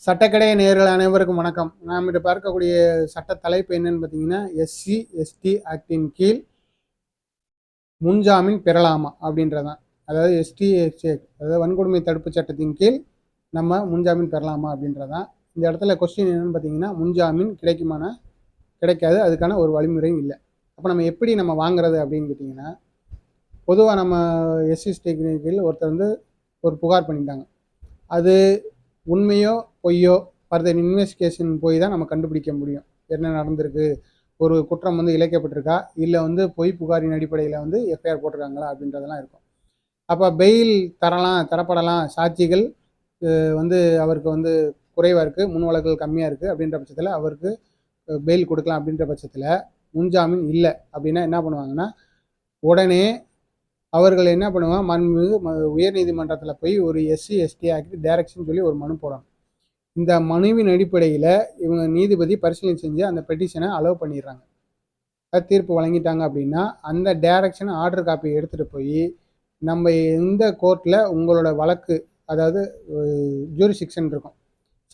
சட்டக்கடைய நேயர்கள் அனைவருக்கும் வணக்கம். நாம் இன்று பார்க்கக்கூடிய சட்ட தலைப்பு என்னன்னு பார்த்தீங்கன்னா, எஸ்சி எஸ்டி ஆக்டின் கீழ் முன்ஜாமீன் பெறலாமா அப்படின்றதான். அதாவது எஸ்டி எஸ்டி அதாவது வன்கொடுமை தடுப்பு சட்டத்தின் கீழ் நம்ம முன்ஜாமீன் பெறலாமா அப்படின்றதான். இந்த இடத்துல கொஸ்டின் என்னன்னு பார்த்தீங்கன்னா, முன்ஜாமீன் கிடைக்குமானா கிடைக்காது, அதுக்கான ஒரு வழிமுறையும் இல்லை. அப்போ நம்ம எப்படி நம்ம வாங்குறது அப்படின்னு கேட்டிங்கன்னா, பொதுவாக நம்ம எஸ்சி எஸ்டி கீழ் ஒருத்தர் வந்து ஒரு புகார் பண்ணிட்டாங்க. அது உண்மையோ பொய்யோ ஃபர்தர் இன்வெஸ்டிகேஷன் போய் தான் நம்ம கண்டுபிடிக்க முடியும். என்ன நடந்திருக்கு, ஒரு குற்றம் வந்து இழைக்கப்பட்டிருக்கா, இல்லை வந்து பொய் புகாரின் அடிப்படையில் வந்து எஃப்ஐஆர் போட்டிருக்காங்களா அப்படின்றதெல்லாம் இருக்கும். அப்போ பெயில் தரப்படலாம், சாட்சிகள் வந்து அவருக்கு வந்து குறைவாக இருக்குது, முன் வழக்குகள் கம்மியாக இருக்குது அப்படின்ற பட்சத்தில் அவருக்கு பெயில் கொடுக்கலாம். அப்படின்ற பட்சத்தில் முன்ஜாமீன் இல்லை அப்படின்னா என்ன பண்ணுவாங்கன்னா, உடனே அவர்கள் என்ன பண்ணுவாங்க, மாண்புமிகு உயர்நீதிமன்றத்தில் போய் ஒரு எஸ்சி எஸ்டி ஆக்ட் டைரக்ஷன் சொல்லி ஒரு மனு போடணும். இந்த மனுவின் அடிப்படையில் இவங்க நீதிபதி பரிசீலனை செஞ்சு அந்த பெட்டிஷனை அலோவ் பண்ணிடுறாங்க. தீர்ப்பு வழங்கிட்டாங்க அப்படின்னா அந்த டைரக்ஷன் ஆர்டர் காப்பி எடுத்துகிட்டு போய் நம்ம எந்த கோர்ட்டில் உங்களோட வழக்கு, அதாவது ஜூரிஸ்டிக்ஷன் இருக்கும்,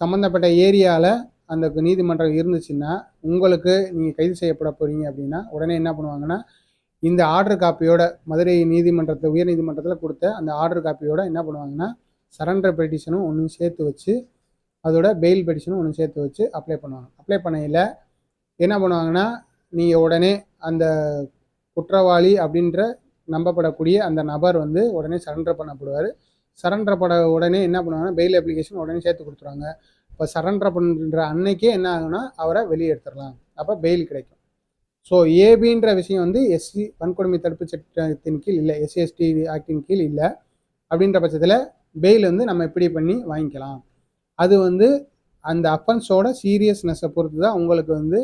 சம்மந்தப்பட்ட ஏரியாவில் அந்த நீதிமன்றம் இருந்துச்சுன்னா உங்களுக்கு நீங்கள் கைது செய்யப்பட போகிறீங்க அப்படின்னா உடனே என்ன பண்ணுவாங்கன்னா, இந்த ஆர்டர் காப்பியோட மதுரை நீதிமன்றத்தில் உயர் நீதிமன்றத்தில் கொடுத்த அந்த ஆர்டர் காப்பியோட என்ன பண்ணுவாங்கன்னா, சரண்டர் பெட்டிஷனும் ஒன்று சேர்த்து வச்சு அதோட பெயில் பெட்டிஷனும் ஒன்று சேர்த்து வச்சு அப்ளை பண்ணுவாங்க. அப்ளை பண்ணையில் என்ன பண்ணுவாங்கன்னா, நீங்கள் உடனே அந்த குற்றவாளி அப்படின்ற நம்பப்படக்கூடிய அந்த நபர் வந்து உடனே சரண்டர் பண்ணப்படுவார். சரண்டர் உடனே என்ன பண்ணுவாங்கன்னா, பெயில் அப்ளிகேஷன் உடனே சேர்த்து கொடுத்துருவாங்க. இப்போ சரண்டர் பண்ணுற அன்னைக்கே என்ன ஆகுனா அவரை வெளியே எடுத்துடலாம், அப்போ பெயில் கிடைக்கும். ஸோ ஏபின்ற விஷயம் வந்து எஸ்சி வன்கொடுமை தடுப்பு சட்டத்தின் கீழ் இல்லை, எஸ்சி எஸ்டி ஆக்டின் கீழ் இல்லை. அப்படின்ற பட்சத்தில் பெயில் வந்து நம்ம எப்படி பண்ணி வாங்கிக்கலாம். அது வந்து அந்த அஃபென்ஸோட சீரியஸ்னஸை பொறுத்து தான் உங்களுக்கு வந்து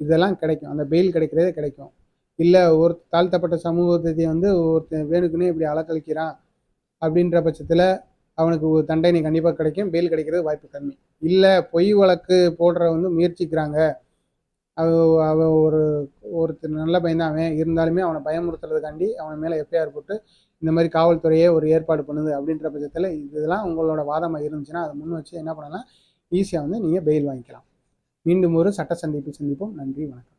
இதெல்லாம் கிடைக்கும், அந்த பெயில் கிடைக்கிறதே கிடைக்கும். இல்லை ஒரு தாழ்த்தப்பட்ட சமூகத்தை வந்து ஒருத்தன் வேணுக்குன்னே இப்படி அலக்கழிக்கிறான் அப்படின்ற பட்சத்தில் அவனுக்கு ஒரு தண்டனை கண்டிப்பாக கிடைக்கும், பெயில் கிடைக்கிறது வாய்ப்பு கம்மி. இல்லை பொய் வழக்கு போடுற வந்து முயற்சிக்கிறாங்க, அவன் ஒருத்தர் நல்ல பையன் தான் அவன், இருந்தாலுமே அவனை பயமுறுத்துறதுக்காண்டி அவன் மேலே எஃப்ஐஆர் போட்டு இந்த மாதிரி காவல்துறையே ஒரு ஏற்பாடு பண்ணுது அப்படின்ற பட்சத்தில் இதெல்லாம் உங்களோட வாதமாக இருந்துச்சுன்னா அதை முன் வச்சு என்ன பண்ணலாம், ஈஸியாக வந்து நீங்கள் பெயில் வாங்கிக்கலாம். மீண்டும் ஒரு சட்ட சந்திப்போம். நன்றி, வணக்கம்.